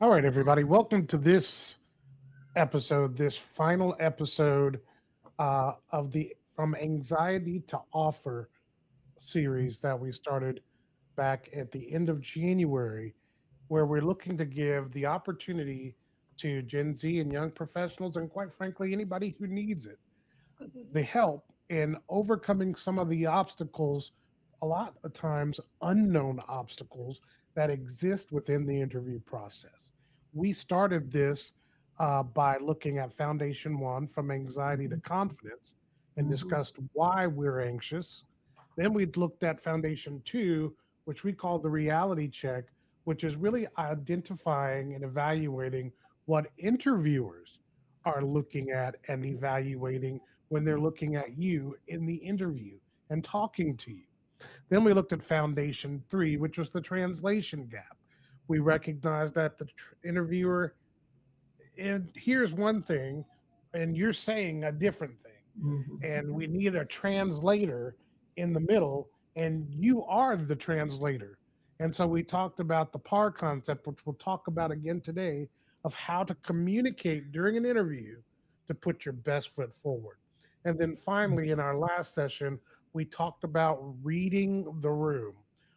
All right, everybody, welcome to this episode, this final episode of the From Anxiety to Offer series that we started back at the end of January, where we're looking to give the opportunity to Gen Z and young professionals, and quite frankly, anybody who needs it, the help in overcoming some of the obstacles, a lot of times unknown obstacles that exist within the interview process. We started this by looking at Foundation One, from anxiety to confidence, and Mhm. discussed why we're anxious. Then we looked at Foundation Two, which we call the reality check, which is really identifying and evaluating what interviewers are looking at and evaluating when they're looking at you in the interview and talking to you. Then we looked at Foundation Three, which was the translation gap. We recognized that the interviewer and here's one thing, and you're saying a different thing, Mhm. and we need a translator in the middle, and you are the translator. And so we talked about the PAR concept, which we'll talk about again today, of how to communicate during an interview to put your best foot forward. And then finally, in our last session, we talked about reading the room,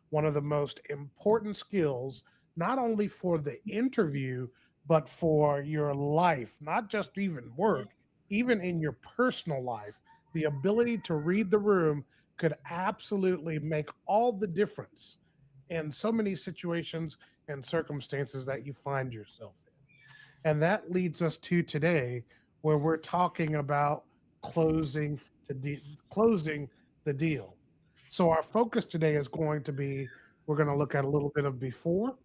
one of the most important skills, not only for the interview, but for your life, not just even work, Yes. even in your personal life. The ability to read the room could absolutely make all the difference in so many situations and circumstances that you find yourself in. And that leads us to today, where we're talking about closing the deal. So our focus today is going to be, we're going to look at a little bit of before,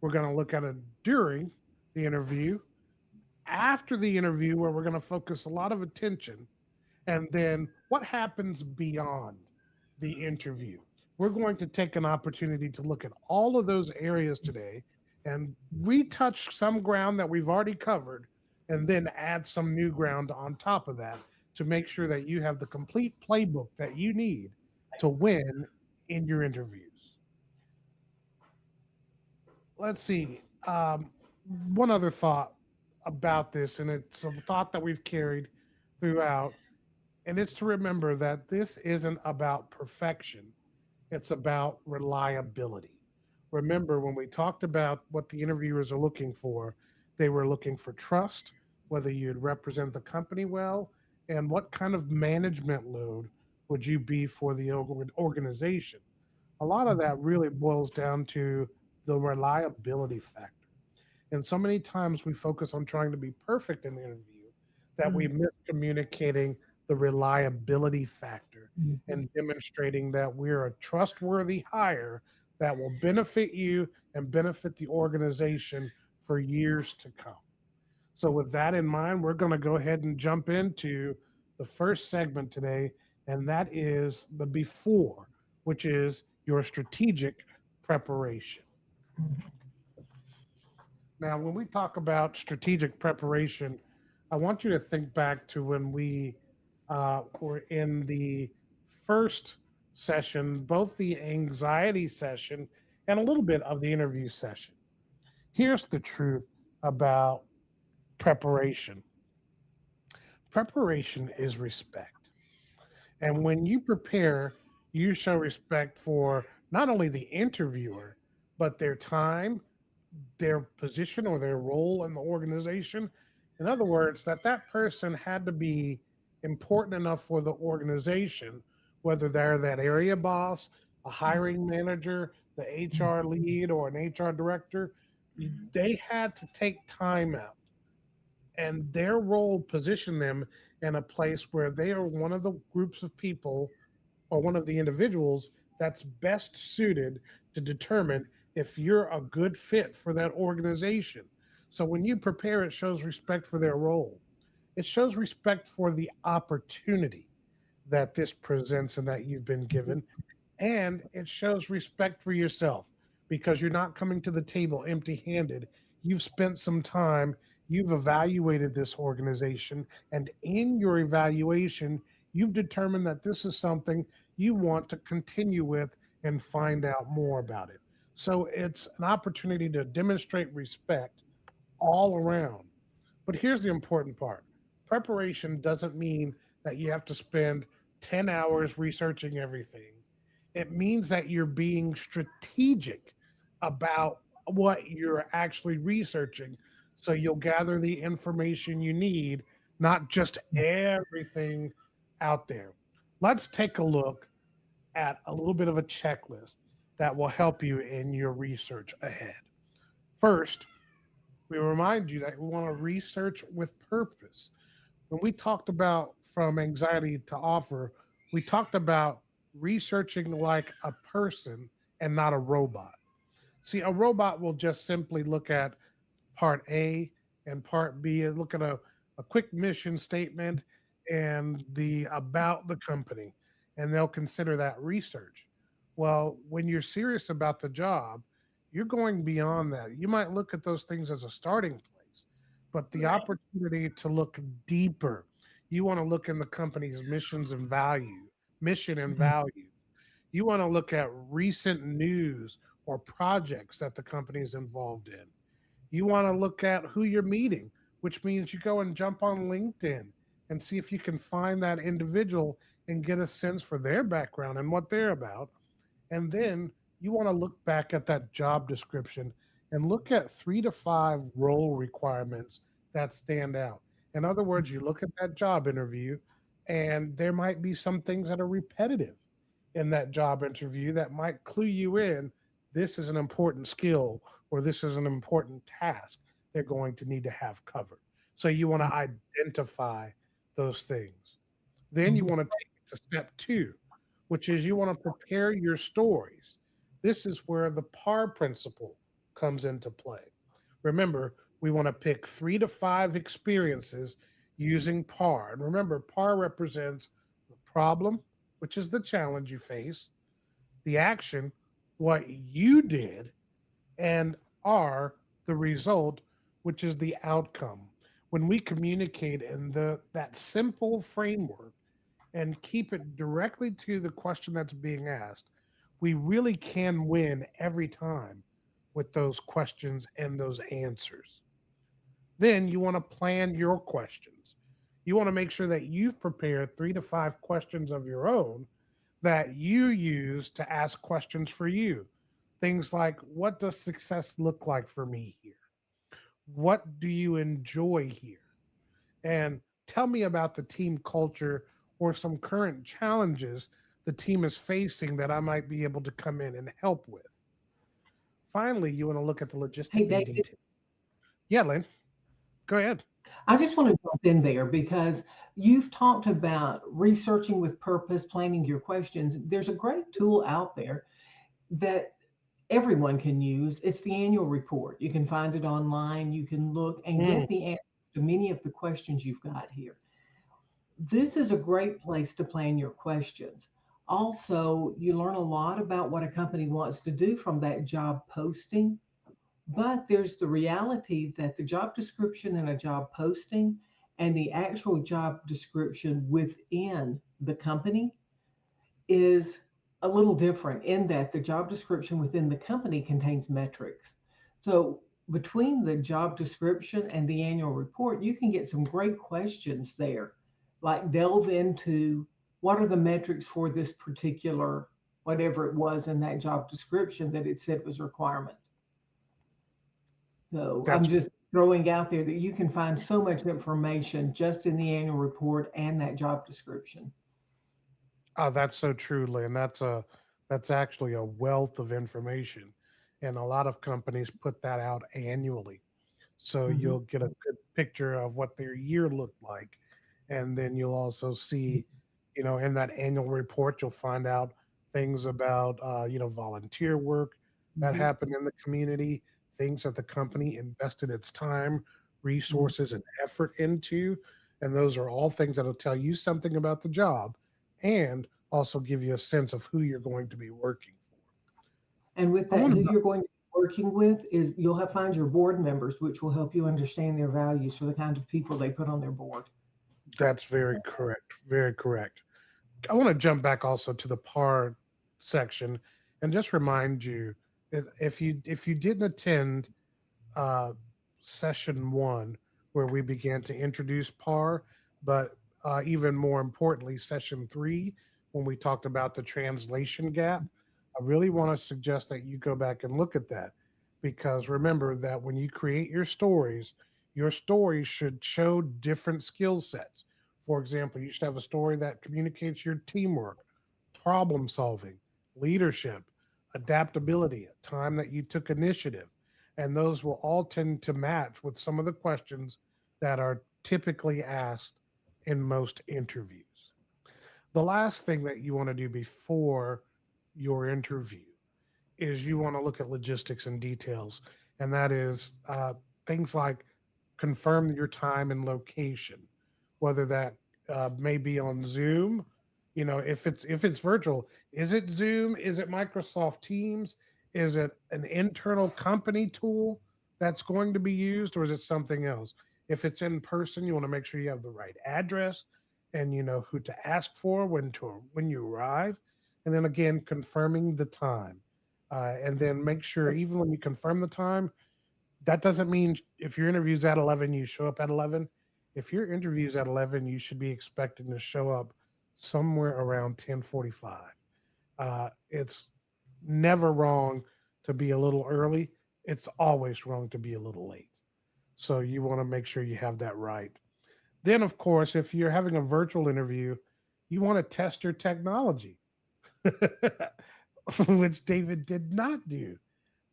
we're going to look at it during the interview, after the interview, where we're going to focus a lot of attention, and then what happens beyond the interview. We're going to take an opportunity to look at all of those areas today and retouch some ground that we've already covered, and then add some new ground on top of that to make sure that you have the complete playbook that you need to win in your interviews. Let's see. One other thought about this, and it's a thought that we've carried throughout, and it's to remember that this isn't about perfection, it's about reliability. Remember, when we talked about what the interviewers are looking for, they were looking for trust, whether you'd represent the company well, and what kind of management load would you be for the organization. A lot of that really boils down to the reliability factor. And so many times we focus on trying to be perfect in the interview that we Mhm. miss communicating the reliability factor Mhm. and demonstrating that we're a trustworthy hire that will benefit you and benefit the organization for years to come. So, with that in mind, we're going to go ahead and jump into the first segment today, and that is the before, which is your strategic preparation. Now, when we talk about strategic preparation, I want you to think back to when we were in the first session, both the anxiety session and a little bit of the interview session. Here's the truth about preparation: preparation is respect. And when you prepare, you show respect for not only the interviewer, but their time, their position or their role in the organization. In other words, that person had to be important enough for the organization, whether they're that area boss, a hiring manager, the HR lead, or an HR director. They had to take time out, and their role positioned them in a place where they are one of the groups of people or one of the individuals that's best suited to determine if you're a good fit for that organization. So when you prepare, it shows respect for their role. It shows respect for the opportunity that this presents and that you've been given. And it shows respect for yourself because you're not coming to the table empty handed. You've spent some time, you've evaluated this organization, and in your evaluation, you've determined that this is something you want to continue with and find out more about it. So it's an opportunity to demonstrate respect all around. But here's the important part: preparation doesn't mean that you have to spend 10 hours researching everything. It means that you're being strategic about what you're actually researching. So you'll gather the information you need, not just everything out there. Let's take a look at a little bit of a checklist that will help you in your research ahead. First, we remind you that we want to research with purpose. When we talked about from anxiety to offer, we talked about researching like a person and not a robot. See, a robot will just simply look at part A and part B and look at a quick mission statement and the about the company, and they'll consider that research. Well, when you're serious about the job, you're going beyond that. You might look at those things as a starting place, but the Right. opportunity to look deeper, you want to look in the company's mission and Mhm. value. You want to look at recent news or projects that the company is involved in. You want to look at who you're meeting, which means you go and jump on LinkedIn and see if you can find that individual and get a sense for their background and what they're about. And then you want to look back at that job description and look at 3 to 5 role requirements that stand out. In other words, you look at that job interview, and there might be some things that are repetitive in that job interview that might clue you in. This is an important skill, or this is an important task they're going to need to have covered. So you want to identify those things. Then you Mhm. want to take it to step two, which is you want to prepare your stories. This is where the PAR principle comes into play. Remember, we want to pick 3 to 5 experiences using PAR. And remember, PAR represents the problem, which is the challenge you face, the action, what you did, and R, the result, which is the outcome. When we communicate in that simple framework and keep it directly to the question that's being asked, we really can win every time with those questions and those answers. Then you want to plan your questions. You want to make sure that you've prepared 3 to 5 questions of your own that you use to ask questions for you. Things like, what does success look like for me here? What do you enjoy here? And tell me about the team culture or some current challenges the team is facing that I might be able to come in and help with. Finally, you want to look at the Hey, logistic and David, detail. Yeah, Lynn, go ahead. I just want to jump in there because you've talked about researching with purpose, planning your questions. There's a great tool out there that everyone can use. It's the annual report. You can find it online. You can look and Mm, get the answers to many of the questions you've got here. This is a great place to plan your questions. Also, you learn a lot about what a company wants to do from that job posting. But there's the reality that the job description in a job posting and the actual job description within the company is a little different in that the job description within the company contains metrics. So between the job description and the annual report, you can get some great questions there, like delve into what are the metrics for this particular whatever it was in that job description that it said was a requirement. So I'm that's just throwing out there that you can find so much information just in the annual report and that job description. that's so true, Lynn. That's actually a wealth of information, and a lot of companies put that out annually. So Mhm. you'll get a good picture of what their year looked like, and then you'll also see, in that annual report, you'll find out things about volunteer work that Mhm. happened in the community, things that the company invested its time, Mhm. resources, and effort into, and those are all things that'll tell you something about the job, and also give you a sense of who you're going to be working for. And with I that, want who to. you're going to be working with is you'll have find your board members, which will help you understand their values for the kind of people they put on their board. That's very correct. Very correct. I want to jump back also to the par section and just remind you. If you didn't attend uh, session one, where we began to introduce PAR, but even more importantly, session three, when we talked about the translation gap, I really want to suggest that you go back and look at that, because remember that when you create your stories should show different skill sets. For example, you should have a story that communicates your teamwork, problem solving, leadership, adaptability, a time that you took initiative. And those will all tend to match with some of the questions that are typically asked in most interviews. The last thing that you want to do before your interview is you want to look at logistics and details, and that is things like confirm your time and location, whether that may be on Zoom. You know, if it's virtual, is it Zoom? Is it Microsoft Teams? Is it an internal company tool that's going to be used, or is it something else? If it's in person, you want to make sure you have the right address and you know who to ask for when you arrive, and then again confirming the time, and then make sure even when you confirm the time, that doesn't mean if your interview's at 11, you show up at 11. If your interview's at 11, you should be expecting to show up somewhere around 10:45. It's never wrong to be a little early. It's always wrong to be a little late. So you want to make sure you have that right. Then, of course, if you're having a virtual interview, you want to test your technology, which David did not do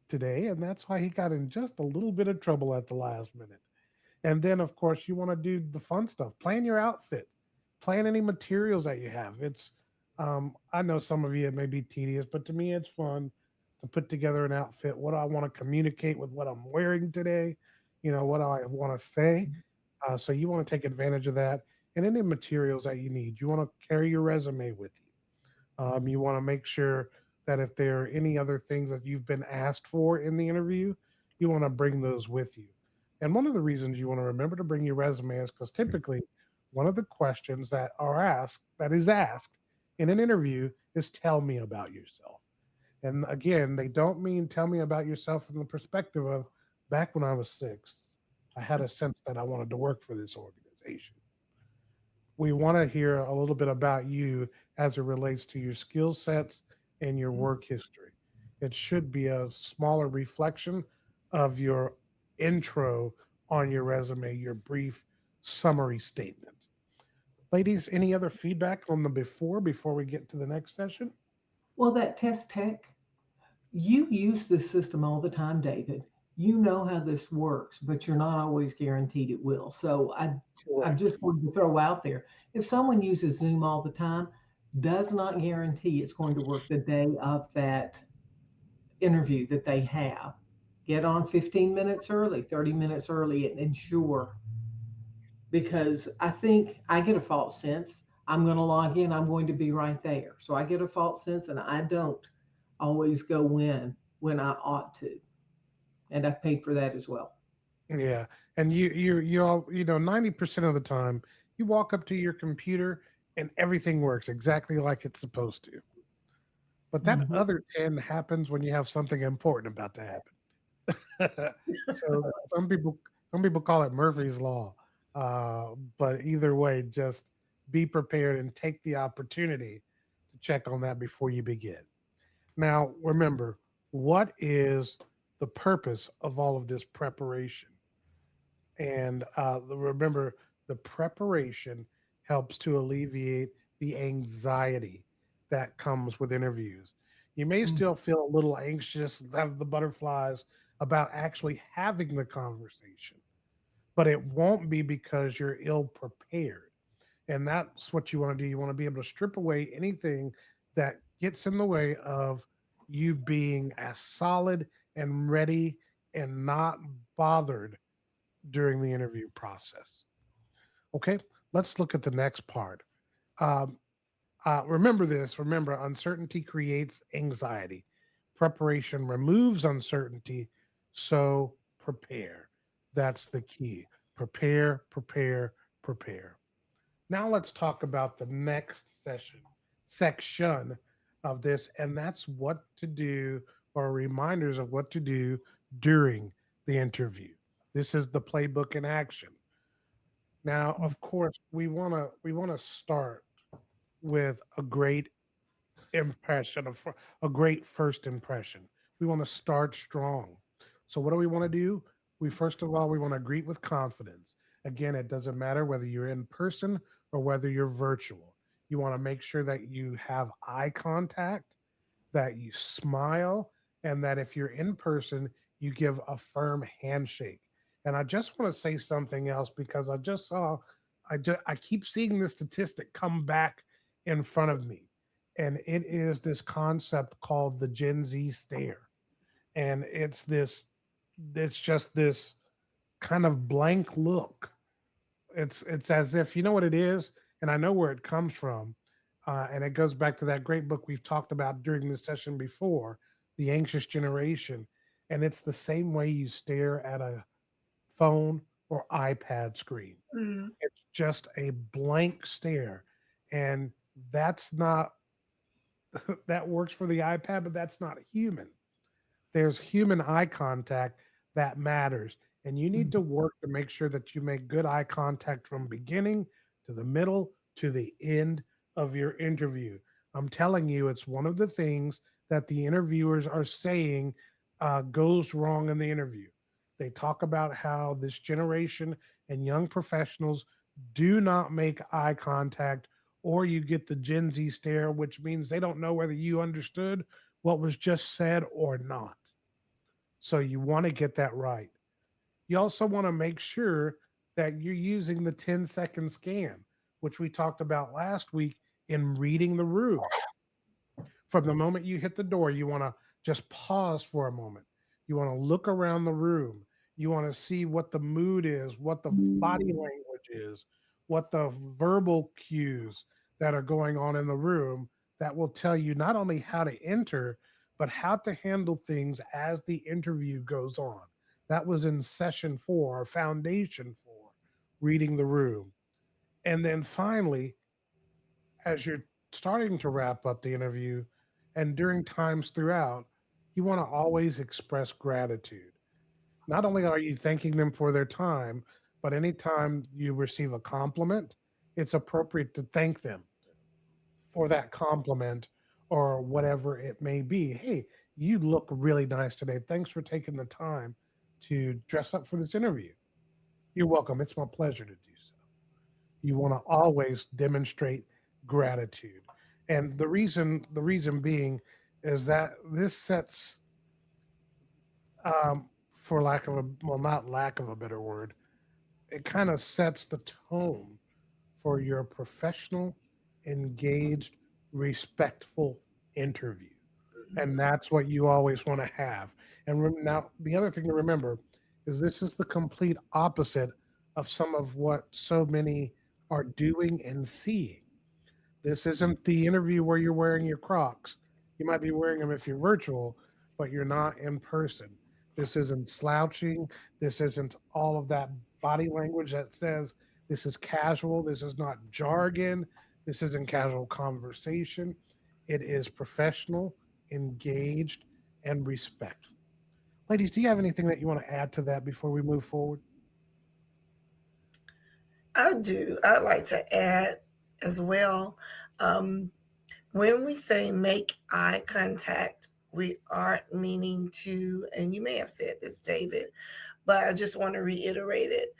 today, and that's why he got in just a little bit of trouble at the last minute. And then, of course, you want to do the fun stuff. Plan your outfit. Plan any materials that you have. I know some of you it may be tedious, but to me, it's fun to put together an outfit. What do I want to communicate with what I'm wearing today? You know, what do I want to say? So you want to take advantage of that, and any materials that you need. You want to carry your resume with you. You want to make sure that if there are any other things that you've been asked for in the interview, you want to bring those with you. And one of the reasons you want to remember to bring your resume is because typically one of the questions that is asked in an interview is tell me about yourself. And again, they don't mean tell me about yourself from the perspective of back when I was six, I had a sense that I wanted to work for this organization. We want to hear a little bit about you as it relates to your skill sets and your work history. It should be a smaller reflection of your intro on your resume, your brief summary statement. Ladies, any other feedback on the before we get to the next session? Well, that test tech, you use this system all the time, David. You know how this works, but you're not always guaranteed it will. So I Correct. just wanted to throw out there, if someone uses Zoom all the time, does not guarantee it's going to work the day of that interview that they have. Get on 15 minutes early, 30 minutes early, and ensure, because I think I get a false sense. I'm going to log in, I'm going to be right there. So I get a false sense, and I don't always go in when I ought to. And I've paid for that as well. Yeah, and you all 90% of the time you walk up to your computer and everything works exactly like it's supposed to. But that Mhm. other 10 happens when you have something important about to happen. So some people call it Murphy's Law. But either way, just be prepared and take the opportunity to check on that before you begin. Now, remember, what is the purpose of all of this preparation? And remember, the preparation helps to alleviate the anxiety that comes with interviews. You may Mm. still feel a little anxious, have the butterflies about actually having the conversation, but it won't be because you're ill prepared. And that's what you want to do. You want to be able to strip away anything that gets in the way of you being as solid and ready and not bothered during the interview process. Okay, let's look at the next part. Um, remember this. Remember, uncertainty creates anxiety. Preparation removes uncertainty. So prepare. That's the key. Prepare, prepare, prepare. Now let's talk about the next section of this, and that's what to do or reminders of what to do during the interview. This is the playbook in action. Now, of course, we want to start with a great impression of a great first impression. We want to start strong. So what do we want to do? We first of all we want to greet with confidence. Again, it doesn't matter whether you're in person or whether you're virtual. You want to make sure that you have eye contact, that you smile, and that if you're in person, you give a firm handshake. And I just want to say something else because I just saw, I keep seeing this statistic come back in front of me, and it is this concept called the Gen Z stare, and it's just this kind of blank look. It's as if you know what it is, and I know where it comes from, and it goes back to that great book we've talked about during this session before, The Anxious Generation, and it's the same way you stare at a phone or iPad screen. Mhm. It's just a blank stare, and that's not that works for the iPad, but that's not human. There's human eye contact that matters. And you need to work to make sure that you make good eye contact from beginning to the middle to the end of your interview. I'm telling you, it's one of the things that the interviewers are saying goes wrong in the interview. They talk about how this generation and young professionals do not make eye contact, or you get the Gen Z stare, which means they don't know whether you understood what was just said or not. So you want to get that right. You also want to make sure that you're using the 10-second scan, which we talked about last week in reading the room. From the moment you hit the door, you want to just pause for a moment. You want to look around the room. You want to see what the mood is, what the body language is, what the verbal cues that are going on in the room that will tell you not only how to enter, but how to handle things as the interview goes on. That was in session four, or foundation four, reading the room. And then finally, as you're starting to wrap up the interview and during times throughout, you want to always express gratitude. Not only are you thanking them for their time, but anytime you receive a compliment, it's appropriate to thank them for that compliment or whatever it may be. Hey, you look really nice today. Thanks for taking the time to dress up for this interview. You're welcome. It's my pleasure to do so. You want to always demonstrate gratitude. And the reason being is that this sets for lack of a well not lack of a better word, it kind of sets the tone for your professional, engaged, respectful interview. And that's what you always want to have. And now, the other thing to remember is this is the complete opposite of some of what so many are doing and seeing. This isn't the interview where you're wearing your Crocs. You might be wearing them if you're virtual, but you're not in person. This isn't slouching. This isn't all of that body language that says this is casual. This is not jargon. This isn't casual conversation. It is professional, engaged, and respectful. Ladies, do you have anything that you want to add to that before we move forward? I do. I'd like to add as well. Um, when we say make eye contact, we aren't meaning to, and you may have said this, David, but I just want to reiterate it.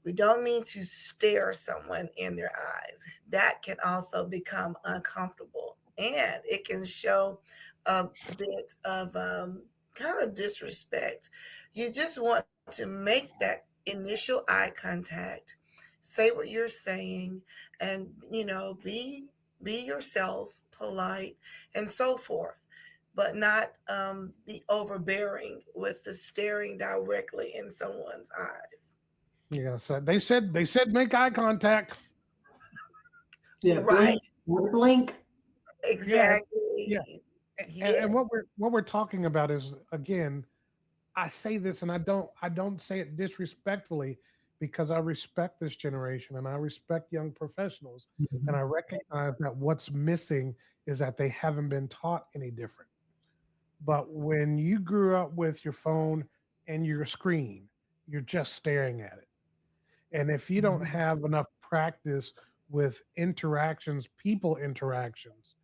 We don't mean to stare someone in their eyes. That can also become uncomfortable and it can show a bit of kind of disrespect. You just want to make that initial eye contact, say what you're saying, and be yourself, polite, and so forth, but not be overbearing with the staring directly in someone's eyes. Yeah, so they said make eye contact. Yeah, Right, blink, blink. Yeah, yeah. exactly. And Yes. what we're talking about is again, I say this and I don't say it disrespectfully because I respect this generation and I respect young professionals and Mhm. I recognize that what's missing is that they haven't been taught any different. But when you grew up with your phone and your screen, you're just staring at it. And if you don't Mhm. have enough practice with interactions, people interactions,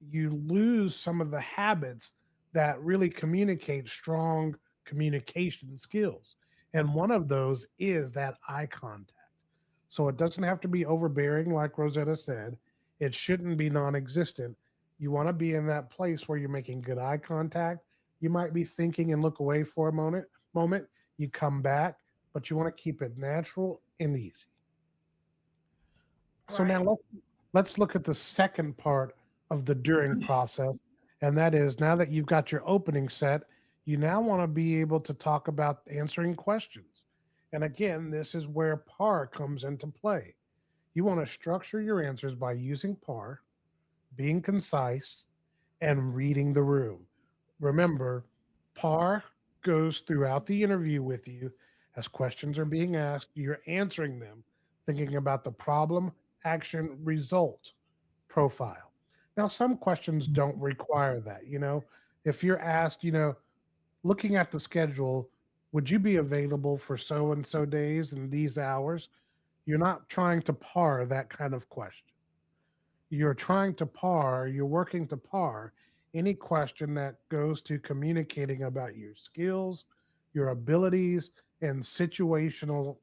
you lose some of the habits that really communicate strong communication skills. And one of those is that eye contact. So it doesn't have to be overbearing, like Rosetta said. It shouldn't be non existent. You want to be in that place where you're making good eye contact. You might be thinking and look away for a moment. You come back, but you want to keep it natural and easy. So now Right. let's look at the second part of the during process, and that is now that you've got your opening set, you now want to be able to talk about answering questions. And again, this is where PAR comes into play. You want to structure your answers by using PAR, being concise, and reading the room. Remember, PAR goes throughout the interview with you as questions are being asked, you're answering them, thinking about the problem, action, result profile. Now, some questions don't require that. If you're asked, looking at the schedule, would you be available for so and so days and these hours? You're not trying to par that kind of question. You're working to par any question that goes to communicating about your skills, your abilities, and situational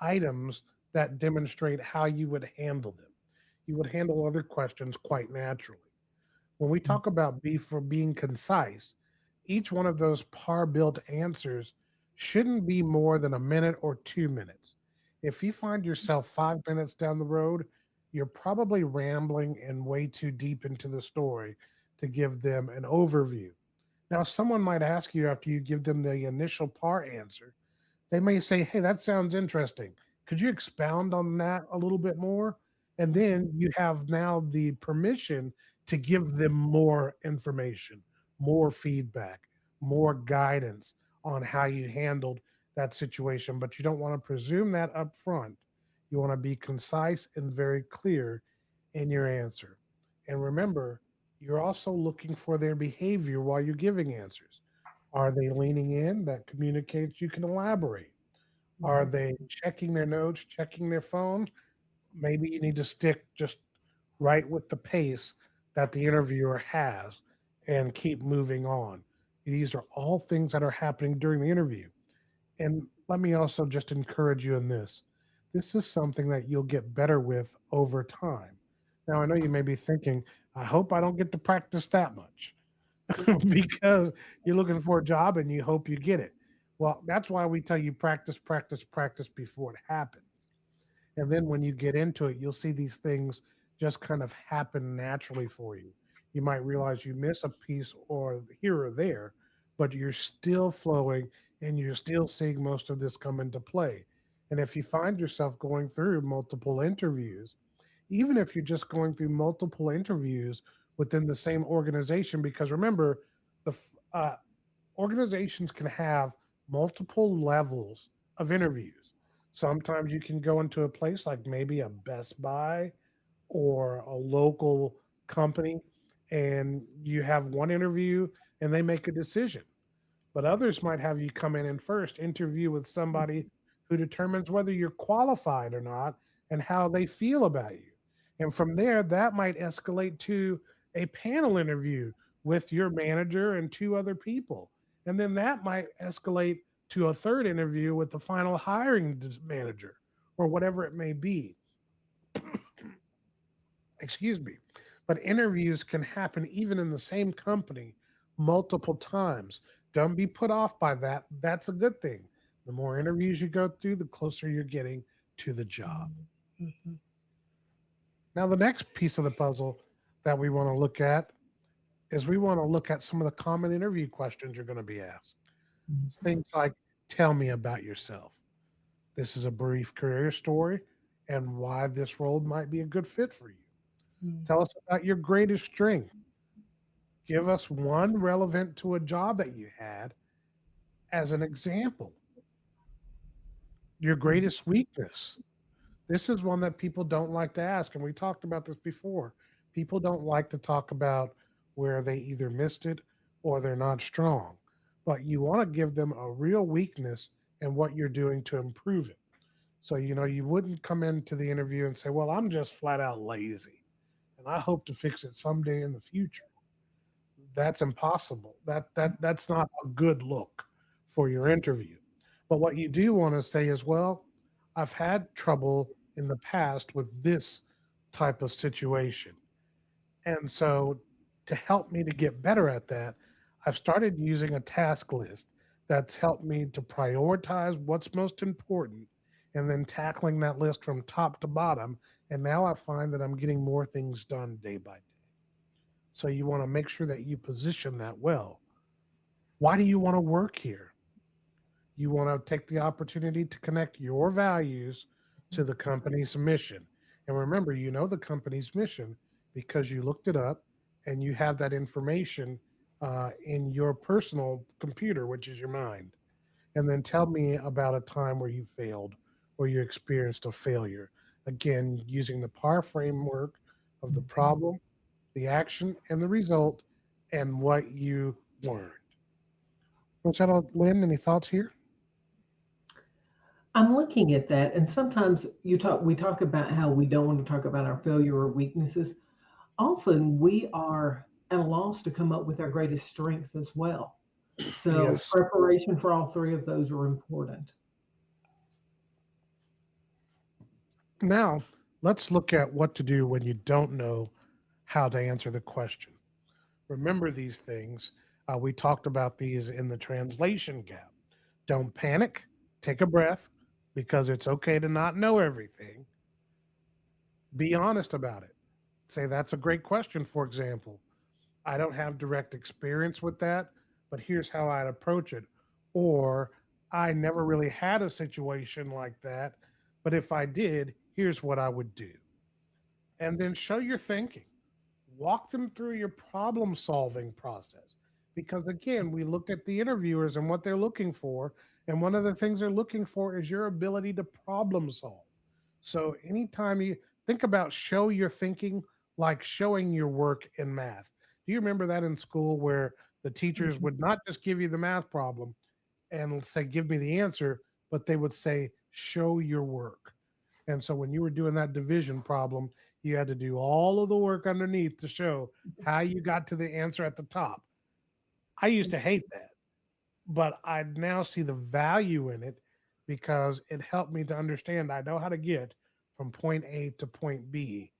items that demonstrate how you would handle them. You would handle other questions quite naturally. When we talk about for being concise, each one of those par built answers shouldn't be more than a minute or 2 minutes. If you find yourself 5 minutes down the road, you're probably rambling and way too deep into the story to give them an overview. Now, someone might ask you after you give them the initial par answer, they may say, "Hey, that sounds interesting. Could you expound on that a little bit more?" And then you have now the permission to give them more information, more feedback, more guidance on how you handled that situation. But you don't want to presume that up front. You want to be concise and very clear in your answer. And remember, you're also looking for their behavior while you're giving answers. Are they leaning in? That communicates you can elaborate. Are Mhm. they checking their notes, checking their phone? Maybe you need to stick just right with the pace that the interviewer has and keep moving on. These are all things that are happening during the interview. And let me also just encourage you in this. This is something that you'll get better with over time. Now, I know you may be thinking, I hope I don't get to practice that much. because you're looking for a job and you hope you get it. Well, that's why we tell you practice, practice, practice before it happens. And then when you get into it, you'll see these things just kind of happen naturally for you. You might realize you miss a piece or here or there, but you're still flowing and you're still seeing most of this come into play. And if you find yourself going through multiple interviews, even if you're just going through multiple interviews within the same organization, because remember, organizations can have multiple levels of interviews. Sometimes you can go into a place like maybe a Best Buy or a local company, and you have one interview and they make a decision. But others might have you come in and first interview with somebody who determines whether you're qualified or not and how they feel about you. And from there, that might escalate to a panel interview with your manager and two other people. And then that might escalate to a third interview with the final hiring manager or whatever it may be. Excuse me. But interviews can happen even in the same company multiple times. Don't be put off by that. That's a good thing. The more interviews you go through, the closer you're getting to the job. Mhm. Now, the next piece of the puzzle that we want to look at is we want to look at some of the common interview questions you're going to be asked. Mhm. Things like, tell me about yourself. This is a brief career story and why this role might be a good fit for you. Tell us about your greatest strength. Give us one relevant to a job that you had as an example. Your Mhm. greatest weakness. This is one that people don't like to ask. And we talked about this before. People don't like to talk about where they either missed it or they're not strong, but you want to give them a real weakness and what you're doing to improve it. So, you wouldn't come into the interview and say, well, I'm just flat out lazy and I hope to fix it someday in the future. That's impossible. That's not a good look for your interview. But what you do want to say is, well, I've had trouble in the past with this type of situation. And so to help me to get better at that, I've started using a task list that's helped me to prioritize what's most important and then tackling that list from top to bottom. And now I find that I'm getting more things done day by day. So you want to make sure that you position that well. Why do you want to work here? You want to take the opportunity to connect your values to the company's mission. And remember, you know the company's mission because you looked it up and you have that information in your personal computer, which is your mind. And then tell me about a time where you failed or you experienced a failure. Again, using the PAR framework of the problem, the action, and the result, and what you learned. Rosetta, Lynn, any thoughts here? I'm looking at that, and sometimes we talk about how we don't want to talk about our failure or weaknesses. Often we are at a loss to come up with our greatest strength as well. So Yes. preparation for all three of those are important. Now, let's look at what to do when you don't know how to answer the question. Remember these things. We talked about these in the translation gap. Don't panic, take a breath because it's okay to not know everything. Be honest about it. Say, that's a great question, for example. I don't have direct experience with that, but here's how I'd approach it. Or I never really had a situation like that, but if I did, here's what I would do. And then show your thinking. Walk them through your problem solving process. Because again, we looked at the interviewers and what they're looking for. And one of the things they're looking for is your ability to problem solve. So anytime you think about show your thinking, like showing your work in math. Do you remember that in school where the teachers would not just give you the math problem and say, give me the answer, but they would say, show your work. And so when you were doing that division problem, you had to do all of the work underneath to show how you got to the answer at the top. I used to hate that, but I now see the value in it because it helped me to understand I know how to get from point A to point B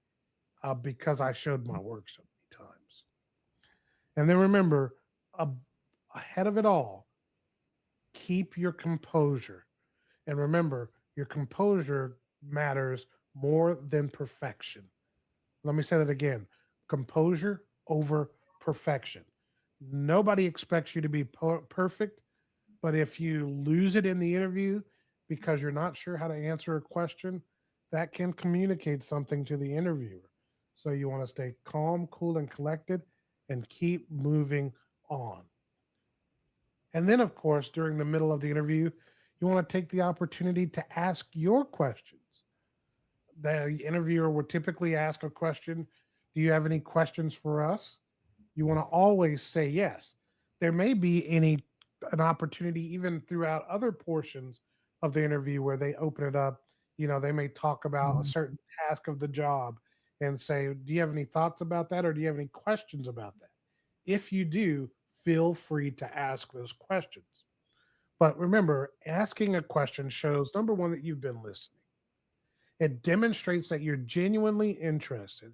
because I showed my work so many times. And then remember, uh, ahead of it all, keep your composure. And remember, your composure matters more than perfection. Let me say that again, composure over perfection. Nobody expects you to be perfect, but if you lose it in the interview because you're not sure how to answer a question, that can communicate something to the interviewer. So you want to stay calm, cool, and collected and keep moving on. And then, of course, during the middle of the interview, you want to take the opportunity to ask your questions. The interviewer would typically ask a question. Do you have any questions for us? You want to always say yes. There may be an opportunity even throughout other portions of the interview where they open it up. They may talk about a certain task of the job and say, do you have any thoughts about that or do you have any questions about that? If you do, feel free to ask those questions. But remember, asking a question shows number one, that you've been listening. It demonstrates that you're genuinely interested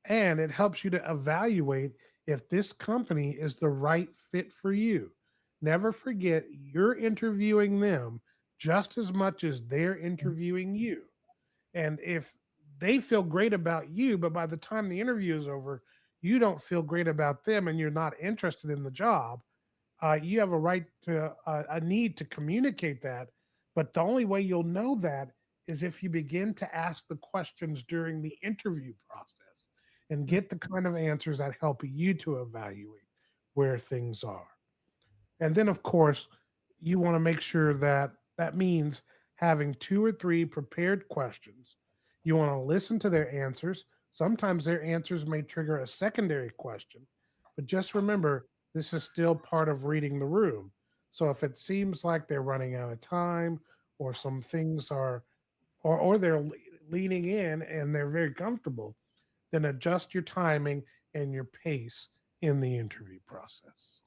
and it helps you to evaluate if this company is the right fit for you. Never forget you're interviewing them just as much as they're interviewing you. And if they feel great about you, but by the time the interview is over, you don't feel great about them and you're not interested in the job, you have a right to a need to communicate that. But the only way you'll know that is if you begin to ask the questions during the interview process and get the kind of answers that help you to evaluate where things are. And then, of course, you want to make sure that that means having two or three prepared questions. You want to listen to their answers. Sometimes their answers may trigger a secondary question, but just remember This is still part of reading the room. So if it seems like they're running out of time, or some things are, or they're leaning in and they're very comfortable, then adjust your timing and your pace in the interview process.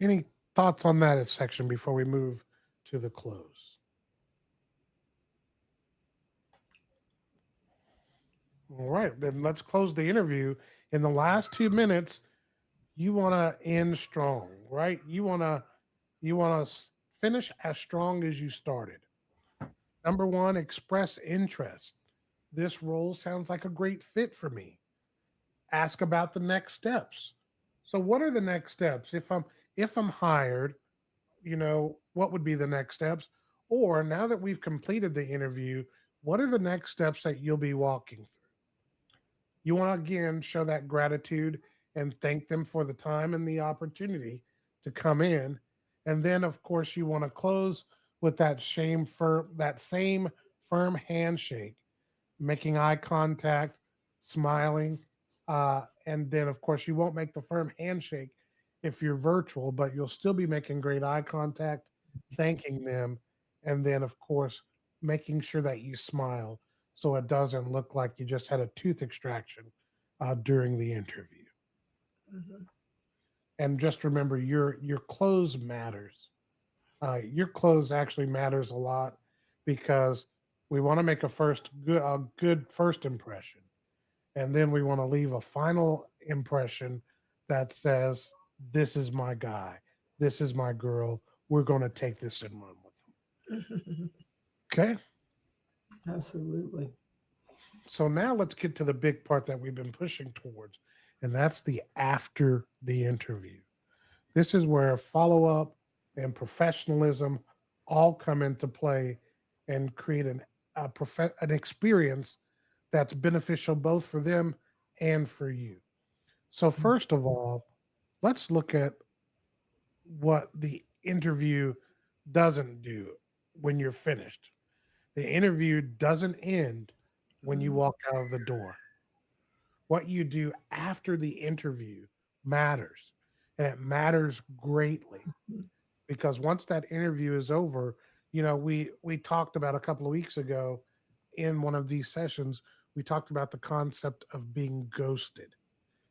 Any thoughts on that section before we move to the close? All right, then let's close the interview. In the last 2 minutes, you want to end strong, right? You want to finish as strong as you started. Number one, express interest. This role sounds like a great fit for me. Ask about the next steps. So what are the next steps? If I'm hired, what would be the next steps? Or now that we've completed the interview, what are the next steps that you'll be walking through? You want to again show that gratitude and thank them for the time and the opportunity to come in. And then of course you want to close with that same firm handshake, making eye contact, smiling. And then, of course, you won't make the firm handshake if you're virtual, but you'll still be making great eye contact, thanking them, and then, of course, making sure that you smile so it doesn't look like you just had a tooth extraction during the interview. Mhm. And just remember, your clothes matters. Your clothes actually matters a lot because we want to make a good first impression, and then we want to leave a final impression that says, "This is my guy. This is my girl. We're going to take this and run with them." Okay. Absolutely. So now let's get to the big part that we've been pushing towards, and that's the after the interview. This is where follow up and professionalism all come into play and create an experience that's beneficial both for them and for you. So, first of all, let's look at what the interview doesn't do when you're finished. The interview doesn't end when you walk out of the door. What you do after the interview matters, and it matters greatly because once that interview is over, we talked about a couple of weeks ago in one of these sessions, we talked about the concept of being ghosted,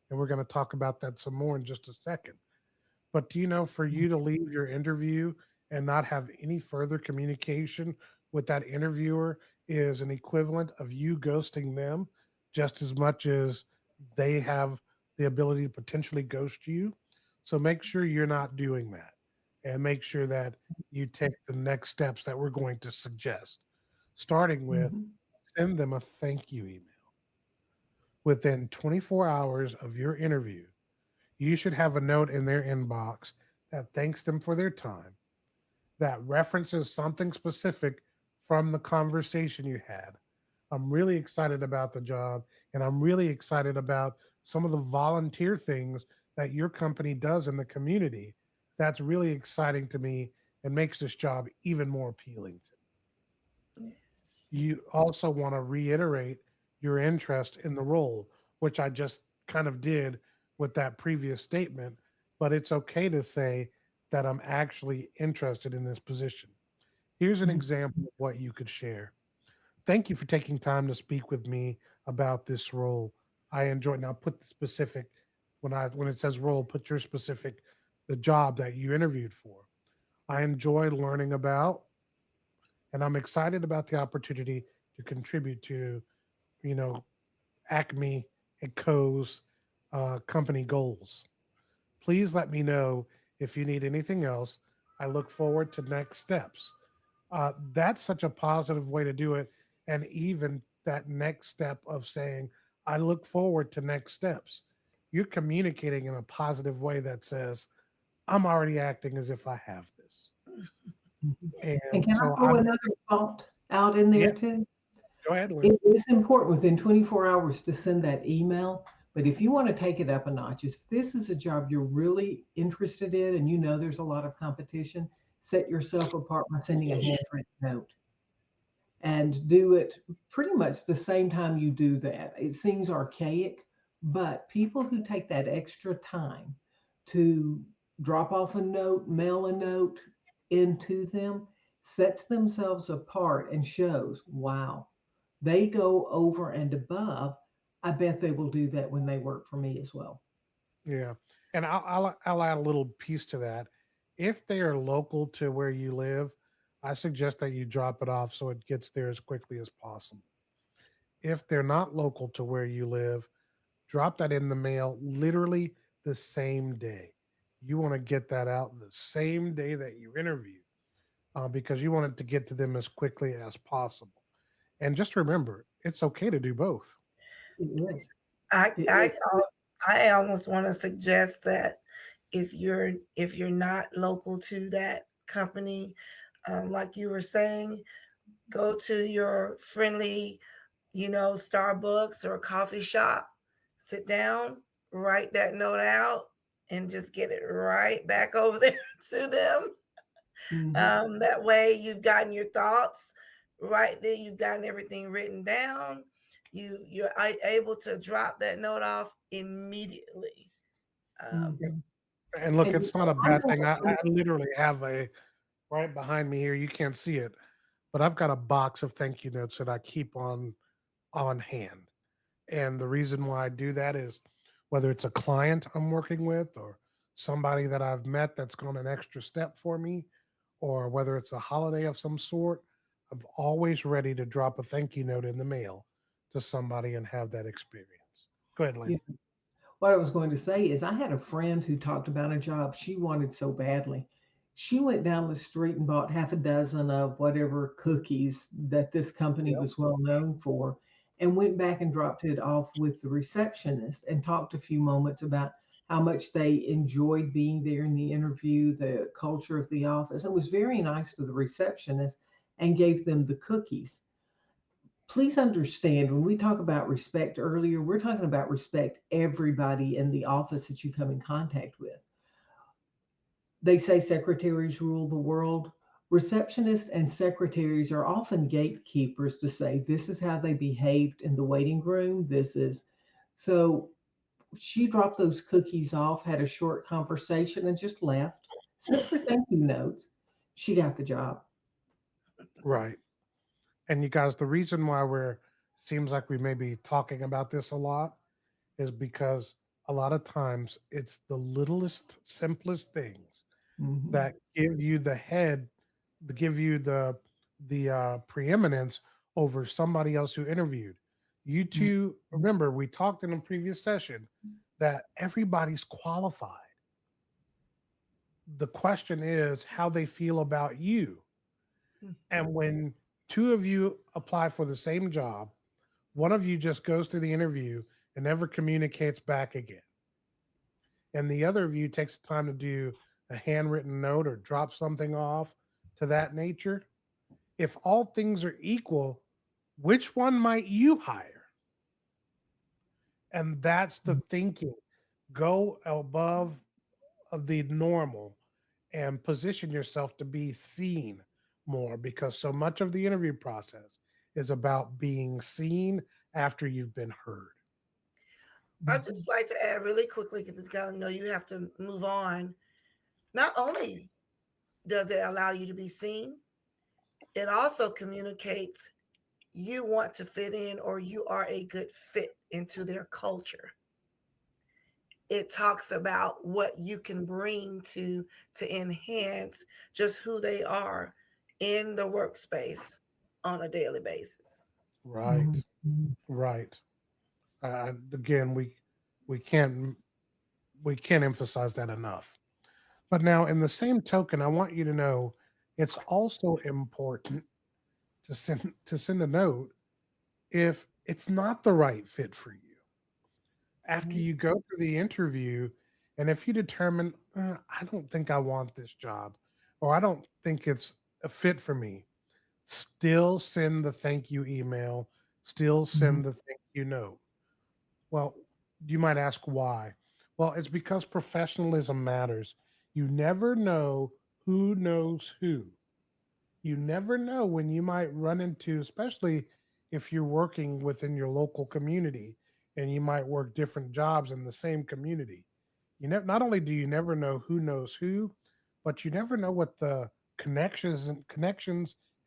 and we're going to talk about that some more in just a second. But do you know, for you to leave your interview and not have any further communication with that interviewer is an equivalent of you ghosting them just as much as they have the ability to potentially ghost you. So make sure you're not doing that, and make sure that you take the next steps that we're going to suggest, starting with Mhm. send them a thank you email. Within 24 hours of your interview, you should have a note in their inbox that thanks them for their time, that references something specific from the conversation you had. I'm really excited about the job, and I'm really excited about some of the volunteer things that your company does in the community. That's really exciting to me and makes this job even more appealing to me. You also want to reiterate your interest in the role, which I just kind of did with that previous statement, but it's okay to say that I'm actually interested in this position. Here's an example of what you could share. Thank you for taking time to speak with me about this role. I enjoyed. Now put the specific when it says role, put your specific the job that you interviewed for. I enjoyed learning about, and I'm excited about the opportunity to contribute to, you know, Acme and Co.'s company goals. Please let me know if you need anything else. I look forward to next steps. That's such a positive way to do it. And even that next step of saying, I look forward to next steps, you're communicating in a positive way that says, I'm already acting as if I have this. Mhm. And And can I so throw I'm, another thought out in yeah, there too? go ahead, Lynn. It is important within 24 hours to send that email. But if you want to take it up a notch, if this is a job you're really interested in and you know there's a lot of competition, set yourself apart by sending a handwritten note and do it pretty much the same time you do that. It seems archaic, But people who take that extra time to drop off a note, mail a note into them, sets themselves apart and shows, wow, they go over and above. I bet they will do that when they work for me as well. Yeah, and I'll add a little piece to that. If they are local to where you live, I suggest that you drop it off so it gets there as quickly as possible. If they're not local to where you live, drop that in the mail literally the same day. You want to get that out the same day that you interview, because you want it to get to them as quickly as possible. And just remember, it's okay to do both. It is. I It, I it, al- I almost want to suggest that if you're not local to that company, like you were saying, go to your friendly, Starbucks or coffee shop, sit down, write that note out, and just get it right back over there to them. mhm. That way, you've gotten your thoughts right there. You've gotten everything written down. You're able to drop that note off immediately. Um, Mhm. And look, And it's not a I bad know thing. I literally have a right behind me here. You can't see it, but I've got a box of thank you notes that I keep on hand. And the reason why I do that is whether it's a client I'm working with or somebody that I've met that's gone an extra step for me, or whether it's a holiday of some sort, I'm always ready to drop a thank you note in the mail to somebody and have that experience. Go ahead, yeah, Lynn. what I was going to say is I had a friend who talked about a job she wanted so badly. She went down the street and bought half a dozen of whatever cookies that this company Yep. was well known for and went back and dropped it off with the receptionist and talked a few moments about how much they enjoyed being there in the interview, the culture of the office, and was very nice to the receptionist and gave them the cookies. Please understand when we talk about respect earlier, we're talking about respect everybody in the office that you come in contact with. They say secretaries rule the world. Receptionists and secretaries are often gatekeepers to say this is how they behaved in the waiting room. This is so she dropped those cookies off, had a short conversation, and just left. Sent her thank you notes. She got the job. Right. And you guys, the reason why we're seems like we may be talking about this a lot is because a lot of times it's the littlest, simplest things Mhm. that give you the head, give you the preeminence over somebody else who interviewed. You Mhm. two, remember, we talked in a previous session that everybody's qualified. The question is how they feel about you. And when two of you apply for the same job, one of you just goes through the interview and never communicates back again, and the other of you takes the time to do a handwritten note or drop something off to that nature, if all things are equal, which one might you hire? And that's the thinking. Go above of the normal and position yourself to be seen more, because so much of the interview process is about being seen after you've been heard. I'd just like to add really quickly, because I know you have to move on. Not only does it allow you to be seen, it also communicates you want to fit in or you are a good fit into their culture. It talks about what you can bring to enhance just who they are in the workspace on a daily basis. Right, Mhm. right. Again, we can't we can't emphasize that enough. But now, in the same token, I want you to know it's also important to send a note if it's not the right fit for you. After Mhm. you go through the interview, and if you determine, I don't think I want this job, or I don't think it's a fit for me, still send the thank you email, still Mhm. send the thank you note. Well, you might ask why. Well, it's because professionalism matters. You never know who knows who. You never know when you might run into, especially if you're working within your local community and you might work different jobs in the same community. Not only do you never know who knows who, but you never know what the connections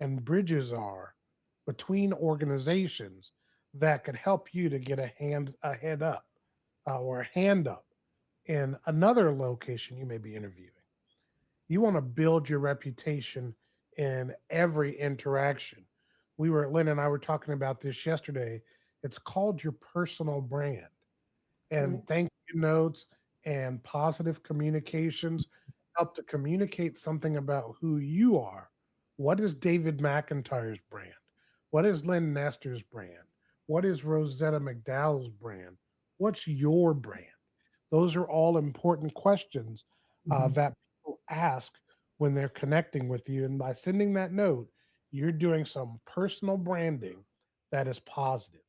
and bridges are between organizations that could help you to get a head up, or a hand up in another location you may be interviewing. You want to build your reputation in every interaction. Lynn and I were talking about this yesterday. It's called your personal brand. And Right. thank you notes and positive communications help to communicate something about who you are. What is David McIntyre's brand? What is Lynn Nester's brand? What is Rosetta McDowell's brand? What's your brand? Those are all important questions Mhm. that people ask when they're connecting with you. And by sending that note, you're doing some personal branding that is positive.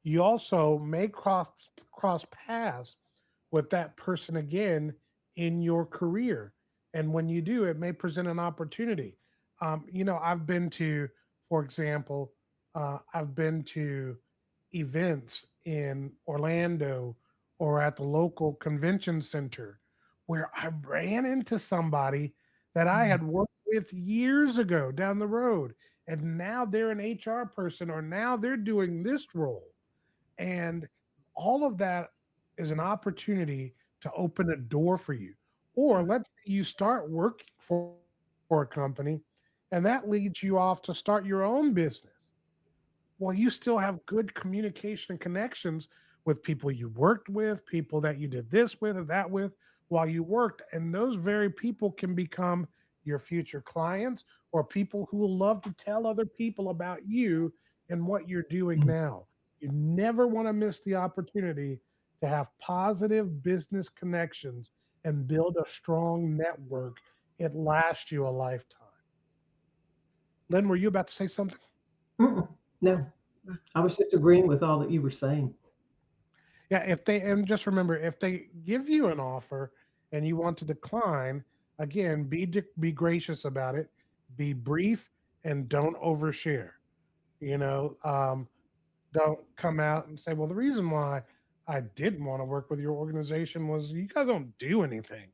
You also may cross paths with that person again in your career, and when you do, it may present an opportunity. I've been to, for example, I've been to events in Orlando or at the local convention center where I ran into somebody that I Mhm. had worked with years ago down the road, and now they're an HR person, or now they're doing this role, and all of that is an opportunity to open a door for you. Or let's say you start working for a company and that leads you off to start your own business. Well, you still have good communication and connections with people you worked with, people that you did this with or that with while you worked. And those very people can become your future clients or people who will love to tell other people about you and what you're doing Mhm. now. You never want to miss the opportunity to have positive business connections and build a strong network. It lasts you a lifetime. Lynn, were you about to say something? Mm-mm. No, I was just agreeing with all that you were saying. Yeah, and just remember, if they give you an offer and you want to decline, again, be gracious about it, be brief, and don't overshare. You know, don't come out and say, "Well, the reason why I didn't want to work with your organization was you guys don't do anything,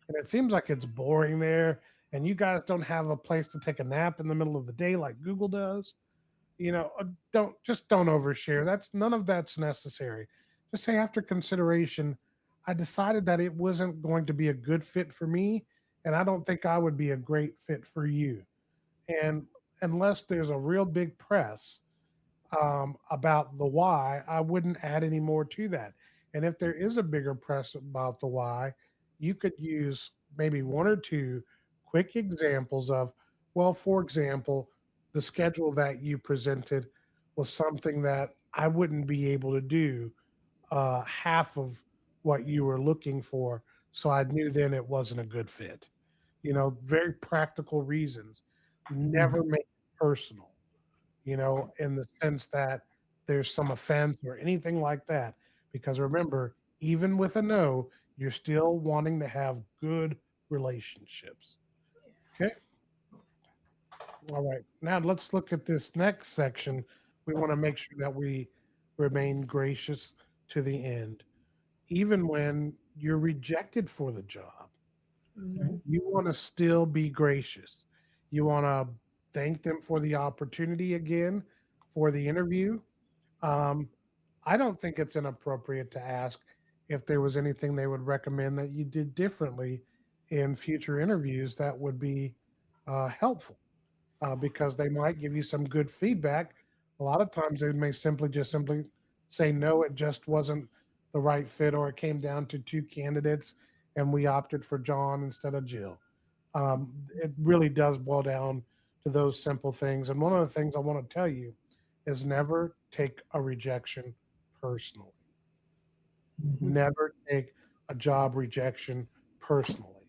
and it seems like it's boring there, and you guys don't have a place to take a nap in the middle of the day like Google does." Don't overshare. That's none of that's necessary. Just say after consideration, I decided that it wasn't going to be a good fit for me, and I don't think I would be a great fit for you. And unless there's a real big press about the why, I wouldn't add any more to that. And if there is a bigger press about the why, you could use maybe one or two quick examples of, well, for example, the schedule that you presented was something that I wouldn't be able to do half of what you were looking for. So I knew then it wasn't a good fit. Very practical reasons. Mhm. Never make it personal, in the sense that there's some offense or anything like that. Because remember, even with a no, you're still wanting to have good relationships. Okay. Yes. All right. Now let's look at this next section. We want to make sure that we remain gracious to the end. Even when you're rejected for the job, Mhm. Right. you want to still be gracious. You want to thank them for the opportunity again for the interview. Um, I don't think it's inappropriate to ask if there was anything they would recommend that you did differently in future interviews that would be helpful, because they might give you some good feedback. A lot of times they may simply say, no, it just wasn't the right fit, or it came down to two candidates and we opted for John instead of Jill. It really does boil down to those simple things. And one of the things I want to tell you is never take a rejection personally. Mhm. Never take a job rejection personally.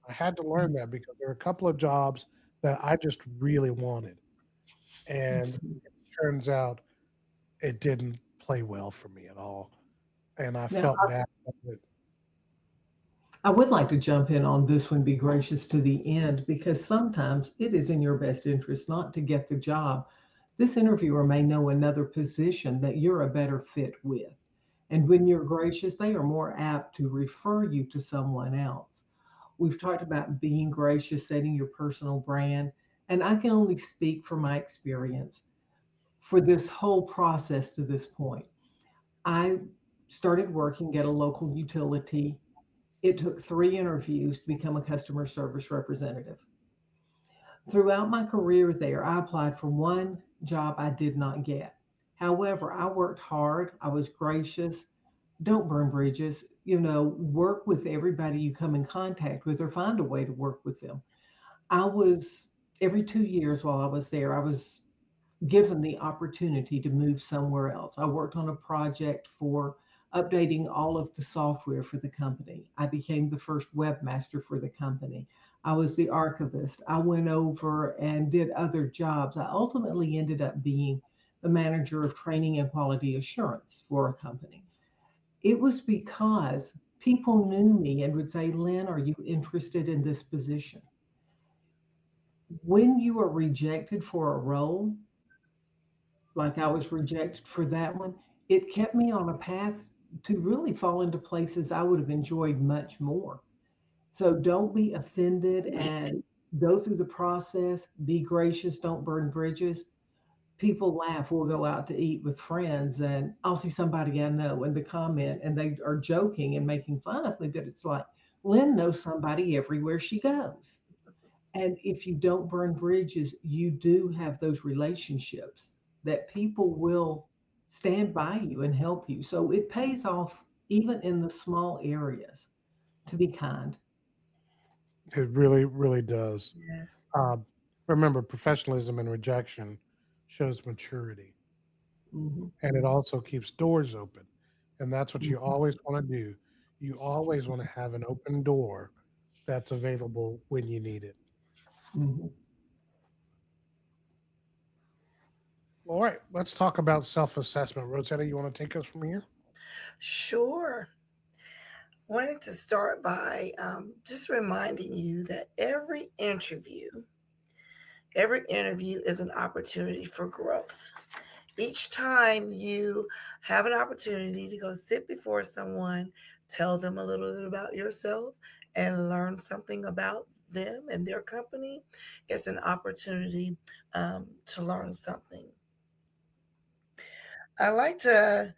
I had to learn that because there are a couple of jobs that I just really wanted. And Mhm. it turns out it didn't play well for me at all. And I Now, felt bad about it. I would like to jump in on this one, be gracious to the end, because sometimes it is in your best interest not to get the job. This interviewer may know another position that you're a better fit with. And when you're gracious, they are more apt to refer you to someone else. We've talked about being gracious, setting your personal brand, and I can only speak from my experience for this whole process to this point. I started working at a local utility. It took 3 interviews to become a customer service representative. Throughout my career there, I applied for one job I did not get. However, I worked hard, I was gracious. Don't burn bridges. Work with everybody you come in contact with or find a way to work with them. I was, every 2 years while I was there, I was given the opportunity to move somewhere else. I worked on a project for updating all of the software for the company. I became the first webmaster for the company. I was the archivist. I went over and did other jobs. I ultimately ended up being the manager of training and quality assurance for a company. It was because people knew me and would say, Lynn, are you interested in this position? When you are rejected for a role, like I was rejected for that one, it kept me on a path to really fall into places I would have enjoyed much more. So don't be offended and go through the process. Be gracious. Don't burn bridges. People laugh. We'll go out to eat with friends, and I'll see somebody I know in the comment, and they are joking and making fun of me. But it's like, Lynn knows somebody everywhere she goes. And if you don't burn bridges, you do have those relationships that people will stand by you and help you. So it pays off even in the small areas to be kind. It really, really does. Yes, yes. Uh, Remember, professionalism and rejection shows maturity, Mhm, and it also keeps doors open. And that's what you mhm, always want to do. You always want to have an open door that's available when you need it. mhm. All right, let's talk about self assessment. Rosetta, you want to take us from here? Sure. Wanted to start by just reminding you that every interview is an opportunity for growth. Each time you have an opportunity to go sit before someone, tell them a little bit about yourself, and learn something about them and their company, it's an opportunity to learn something. I like to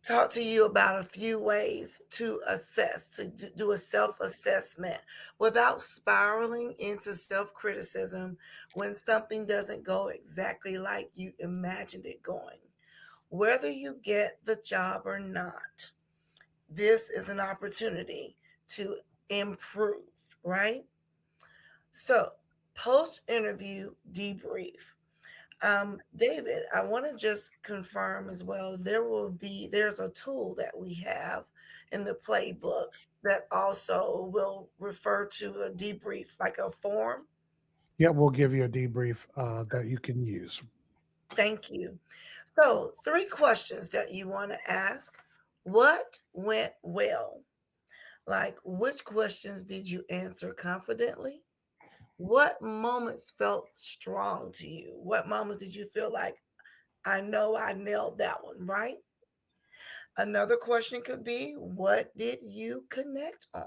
talk to you about a few ways to assess, to do a self assessment without spiraling into self criticism when something doesn't go exactly like you imagined it going. Whether you get the job or not, this is an opportunity to improve, right? So, post interview debrief. David, I want to just confirm as well. There's a tool that we have in the playbook that also will refer to a debrief, like a form. Yeah, we'll give you a debrief that you can use. Thank you. So, 3 questions that you want to ask. What went well? Like, which questions did you answer confidently? What moments felt strong to you? What moments did you feel like, I know I nailed that one, right? Another question could be, what did you connect on?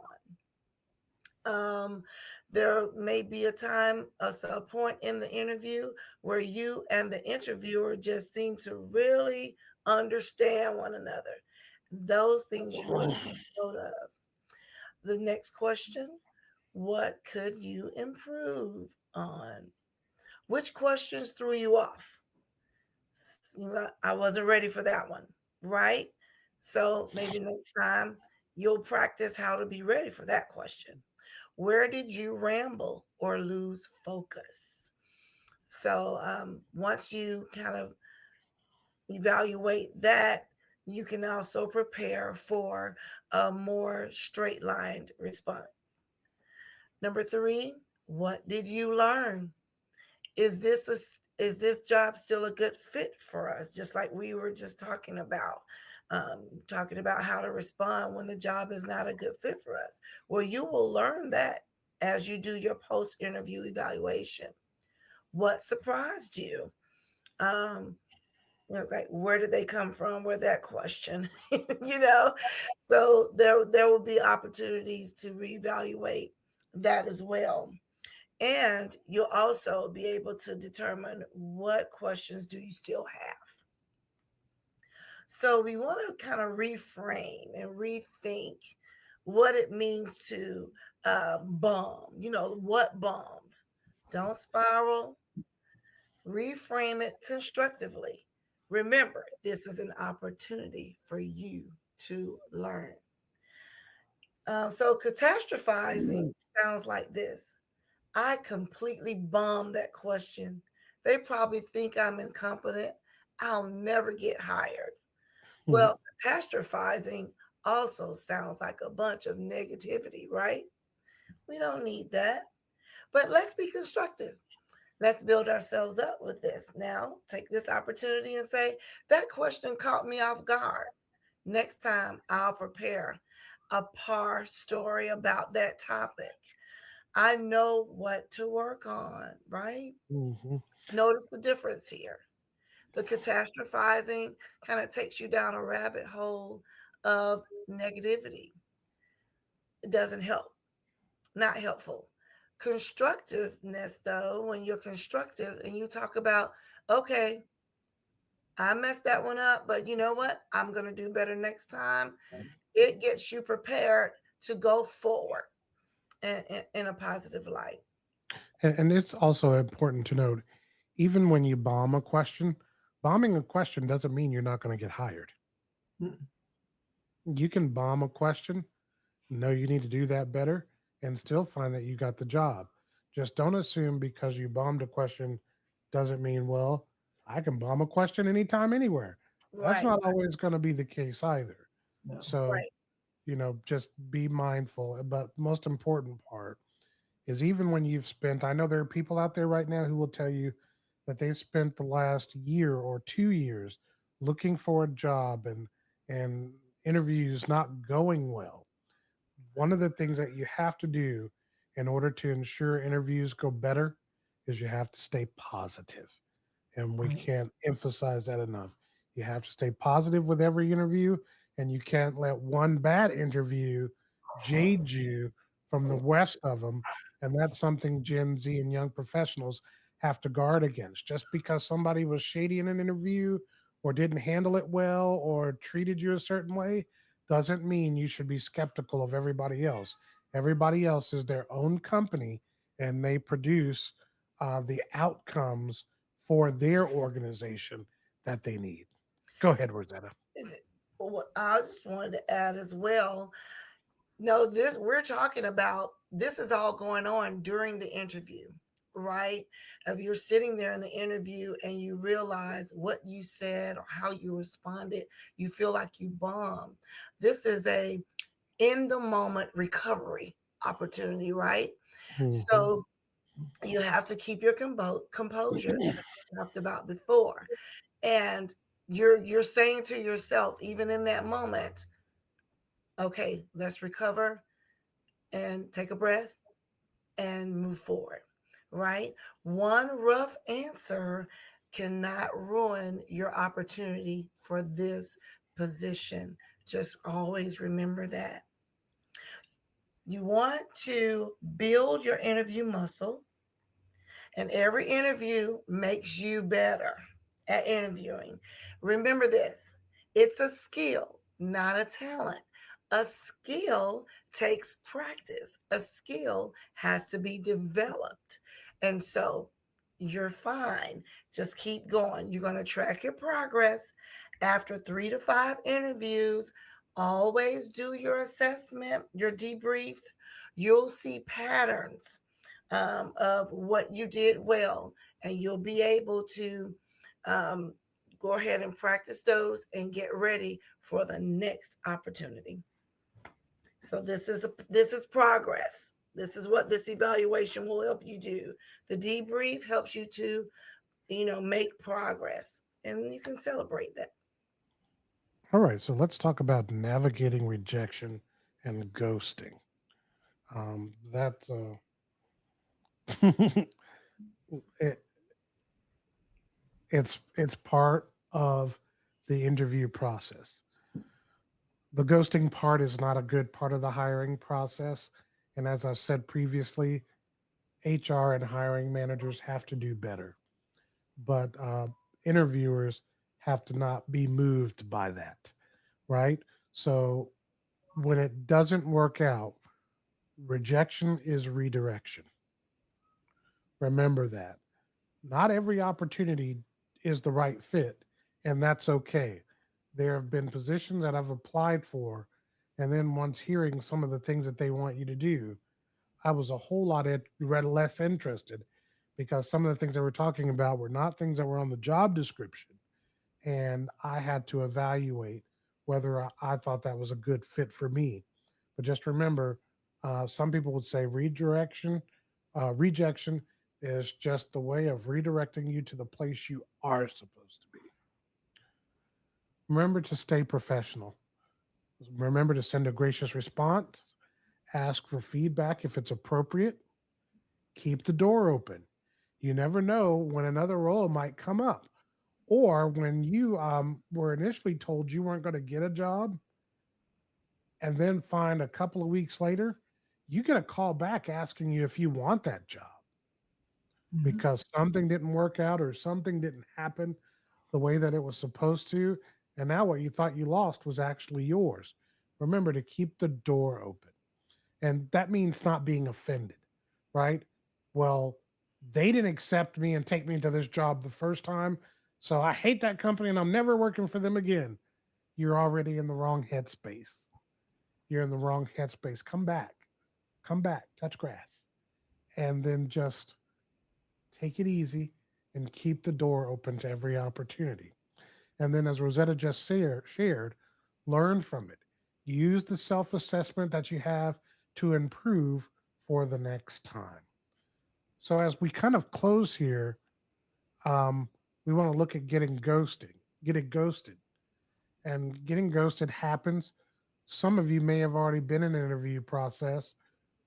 Um, there may be a time, a point in the interview where you and the interviewer just seem to really understand one another. Those things you want to take note of. The next question, what could you improve on? Which questions threw you off? I wasn't ready for that one, right? So maybe next time you'll practice how to be ready for that question. Where did you ramble or lose focus? So once you kind of evaluate that, you can also prepare for a more straight lined response. Number 3, what did you learn? Is this job still a good fit for us? Just like we were just talking about how to respond when the job is not a good fit for us. Well, you will learn that as you do your post interview evaluation. What surprised you? Um, It's like, where did they come from? Where that question, you know? So there will be opportunities to reevaluate that as well. And you'll also be able to determine what questions do you still have. So we want to kind of reframe and rethink what it means to bomb. You know, what bombed? Don't spiral. Reframe it constructively. Remember, this is an opportunity for you to learn. So catastrophizing sounds like this. I completely bombed that question. They probably think I'm incompetent. I'll never get hired. Mhm. Well, catastrophizing also sounds like a bunch of negativity, right? We don't need that. But let's be constructive. Let's build ourselves up with this. Now, take this opportunity and say, that question caught me off guard. Next time, I'll prepare a par story about that topic. I know what to work on, right? Mhm. Notice the difference here. The catastrophizing kind of takes you down a rabbit hole of negativity. It doesn't help, not helpful. Constructiveness, though, when you're constructive and you talk about, okay, I messed that one up, but you know what? I'm going to do better next time. It gets you prepared to go forward in a positive light. And it's also important to note, even when you bomb a question, bombing a question doesn't mean you're not going to get hired. Mm. You can bomb a question, know you need to do that better, and still find that you got the job. Just don't assume because you bombed a question doesn't mean, well, I can bomb a question anytime, anywhere. That's Right, not always going to be the case either. No. So, right, just be mindful. But most important part is, even when you've spent, I know there are people out there right now who will tell you that they've spent the last year or 2 years looking for a job, and interviews not going well. One of the things that you have to do in order to ensure interviews go better is you have to stay positive. And we Right. can't emphasize that enough. You have to stay positive with every interview, and you can't let one bad interview jade you from the rest of them. And that's something Gen Z and young professionals have to guard against. Just because somebody was shady in an interview or didn't handle it well or treated you a certain way doesn't mean you should be skeptical of everybody else. Everybody else is their own company, and they produce the outcomes for their organization that they need. Go ahead, Rosetta. Is it, well, I just wanted to add as well. No, this we're talking about this is all going on during the interview, right? If you're sitting there in the interview and you realize what you said or how you responded, you feel like you bombed. This is a in the moment recovery opportunity, right? Mhm. So you have to keep your composure, as we talked about before, and you're saying to yourself, even in that moment, okay, let's recover and take a breath and move forward, right? One rough answer cannot ruin your opportunity for this position. Just always remember that. You want to build your interview muscle, and every interview makes you better at interviewing. Remember this, it's a skill, not a talent. A skill takes practice, a skill has to be developed. And so you're fine. Just keep going. You're going to track your progress after 3 to 5 interviews. Always do your assessment, your debriefs. You'll see patterns of what you did well, and you'll be able to um, go ahead and practice those and get ready for the next opportunity. So this is progress. This is what this evaluation will help you do. The debrief helps you to make progress, and you can celebrate that. All right, so let's talk about navigating rejection and ghosting. That's it, it's part of the interview process. The ghosting part is not a good part of the hiring process. And as I've said previously, HR and hiring managers have to do better. But interviewers have to not be moved by that, right? So when it doesn't work out, rejection is redirection. Remember that. Not every opportunity is the right fit, and that's okay. There have been positions that I've applied for, and then once hearing some of the things that they want you to do, I was a whole lot less interested because some of the things they were talking about were not things that were on the job description. And I had to evaluate whether I thought that was a good fit for me. But just remember, some people would say rejection is just the way of redirecting you to the place you are supposed to be. Remember to stay professional. Remember to send a gracious response. Ask for feedback if it's appropriate. Keep the door open. You never know when another role might come up. Or when you were initially told you weren't going to get a job, and then find a couple of weeks later, you get a call back asking you if you want that job Mhm. because something didn't work out or something didn't happen the way that it was supposed to. And now what you thought you lost was actually yours. Remember to keep the door open. And that means not being offended, right? Well, they didn't accept me and take me into this job the first time. So I hate that company and I'm never working for them again. You're already in the wrong headspace. You're in the wrong headspace. Come back, touch grass, and then just take it easy and keep the door open to every opportunity. And then, as Rosetta just shared, learn from it. Use the self assessment that you have to improve for the next time. So, as we kind of close here, um, we want to look at getting ghosted. And getting ghosted happens. Some of you may have already been in an interview process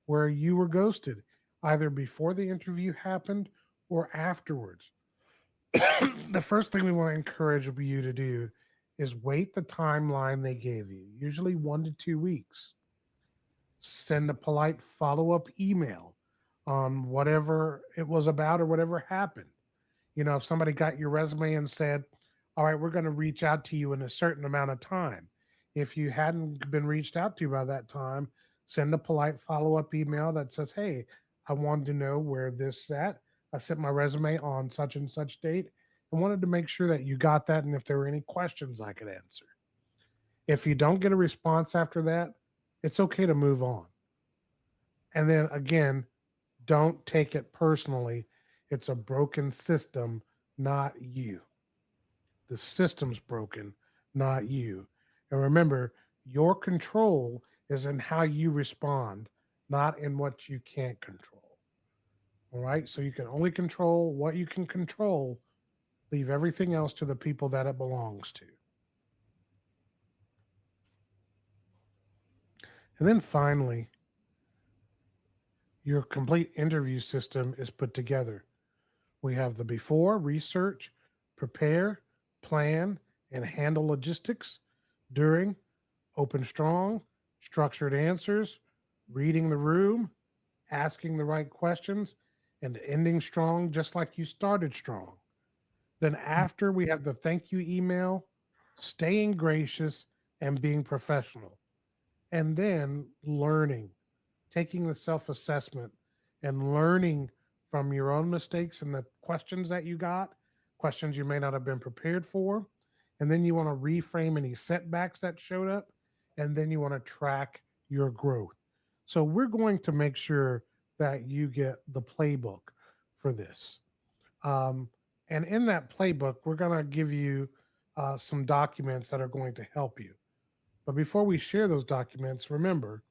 where you were ghosted, either before the interview happened or afterwards. The first thing we want to encourage you to do is wait the timeline they gave you, usually 1 to 2 weeks. Send a polite follow up email on whatever it was about or whatever happened. You know, if somebody got your resume and said, all right, we're going to reach out to you in a certain amount of time. If you hadn't been reached out to by that time, send a polite follow up email that says, hey, I wanted to know where this sat. I sent my resume on such and such date and wanted to make sure that you got that and if there were any questions I could answer. If you don't get a response after that, it's okay to move on. And then again, don't take it personally. It's a broken system, not you. The system's broken, not you. And remember, your control is in how you respond, not in what you can't control. All right. So you can only control what you can control, leave everything else to the people that it belongs to. And then finally, your complete interview system is put together. We have the before, research, prepare, plan, and handle logistics. During, open strong, structured answers, reading the room, asking the right questions, and ending strong just like you started strong. Then after, we have the thank you email, staying gracious, and being professional. And then learning, taking the self assessment and learning from your own mistakes and the questions that you got, questions you may not have been prepared for. And then you want to reframe any setbacks that showed up. And then you want to track your growth. So we're going to make sure that you get the playbook for this. Um, and in that playbook, we're going to give you some documents that are going to help you. But before we share those documents, remember,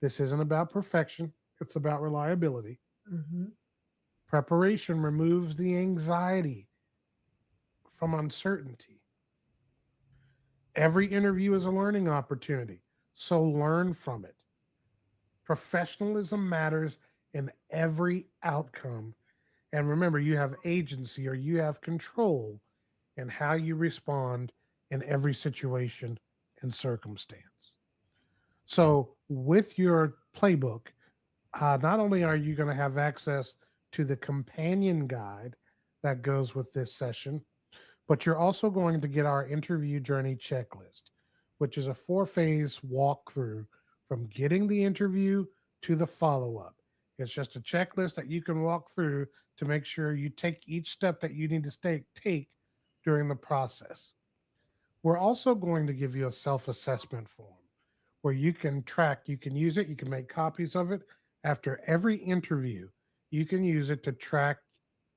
this isn't about perfection, it's about reliability. Mhm. Preparation removes the anxiety from uncertainty. Every interview is a learning opportunity, so learn from it. Professionalism matters in every outcome. And remember, you have agency or you have control and how you respond in every situation and circumstance. So, with your playbook, not only are you going to have access to the companion guide that goes with this session, but you're also going to get our interview journey checklist, which is a 4 phase walkthrough from getting the interview to the follow up. It's just a checklist that you can walk through to make sure you take each step that you need to take during the process. We're also going to give you a self assessment form where you can track, you can use it, you can make copies of it after every interview. You can use it to track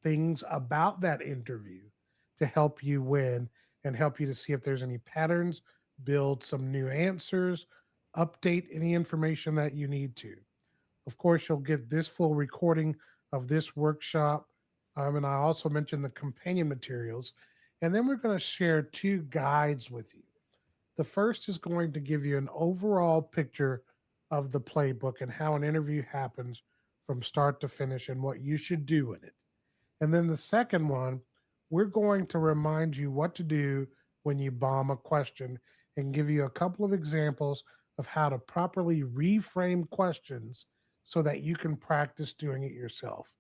things about that interview to help you win and help you to see if there's any patterns, build some new answers, update any information that you need to. Of course, you'll get this full recording of this workshop. And I also mentioned the companion materials. And then we're going to share 2 guides with you. The first is going to give you an overall picture of the playbook and how an interview happens from start to finish and what you should do in it. And then the second one, we're going to remind you what to do when you bomb a question and give you a couple of examples of how to properly reframe questions so that you can practice doing it yourself.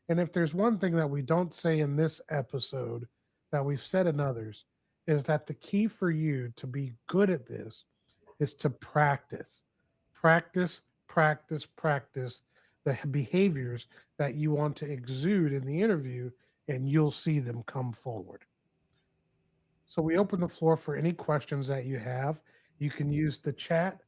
And if there's one thing that we don't say in this episode that we've said in others, is that the key for you to be good at this is to practice, practice, practice, practice the behaviors that you want to exude in the interview, and you'll see them come forward. So we open the floor for any questions that you have. You can use the chat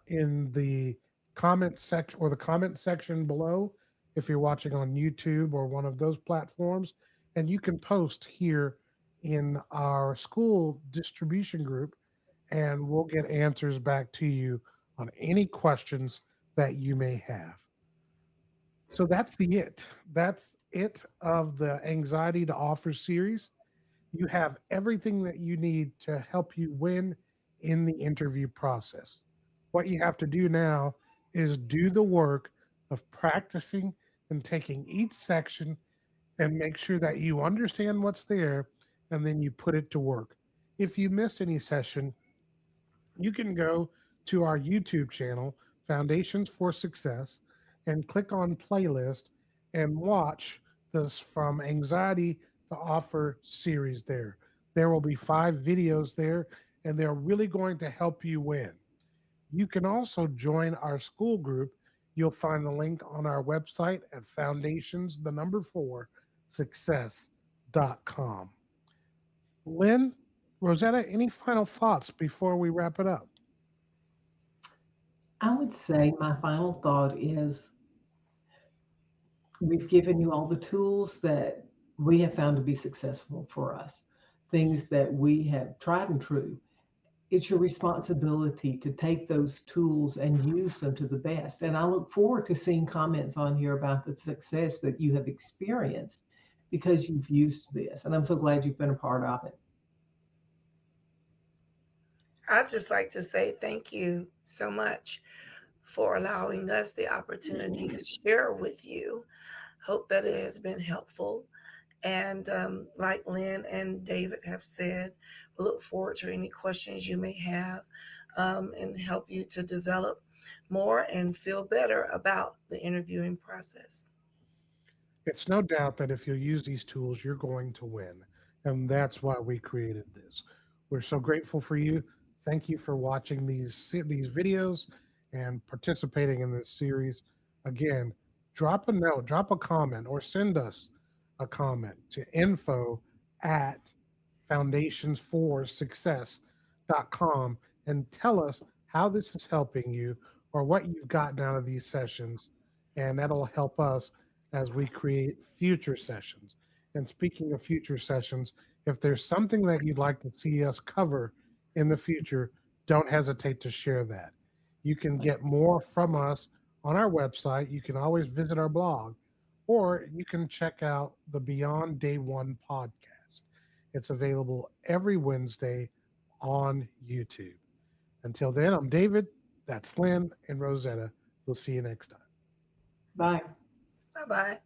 in the comment section or the comment section below if you're watching on YouTube or one of those platforms. And you can post here in our school distribution group, and we'll get answers back to you on any questions that you may have. So that's the it. That's it of the Anxiety to Offer series. You have everything that you need to help you win in the interview process. What you have to do now is do the work of practicing and taking each section and make sure that you understand what's there and then you put it to work. If you missed any session, you can go to our YouTube channel, Foundations for Success, and click on playlist and watch this From Anxiety to Offer series there. There will be 5 videos there, and they're really going to help you win. You can also join our school group. You'll find the link on our website at foundations, the number 4, success.com. Lynn, Rosetta, any final thoughts before we wrap it up? I would say my final thought is we've given you all the tools that we have found to be successful for us, things that we have tried and true. It's your responsibility to take those tools and use them to the best. And I look forward to seeing comments on here about the success that you have experienced because you've used this. And I'm so glad you've been a part of it. I'd just like to say thank you so much for allowing us the opportunity to share with you. Hope that it has been helpful. And like Lynn and David have said, we look forward to any questions you may have and help you to develop more and feel better about the interviewing process. It's no doubt that if you use these tools, you're going to win. And that's why we created this. We're so grateful for you. Thank you for watching these videos and participating in this series. Again, drop a note, drop a comment, or send us a comment to info at foundationsforsuccess.com and tell us how this is helping you or what you've gotten out of these sessions. And that'll help us as we create future sessions. And speaking of future sessions, if there's something that you'd like to see us cover in the future, don't hesitate to share that. You can get more from us on our website. You can always visit our blog, or you can check out the Beyond Day One podcast. It's available every Wednesday on YouTube. Until then, I'm David. That's Lynn and Rosetta. We'll see you next time. Bye. Bye bye.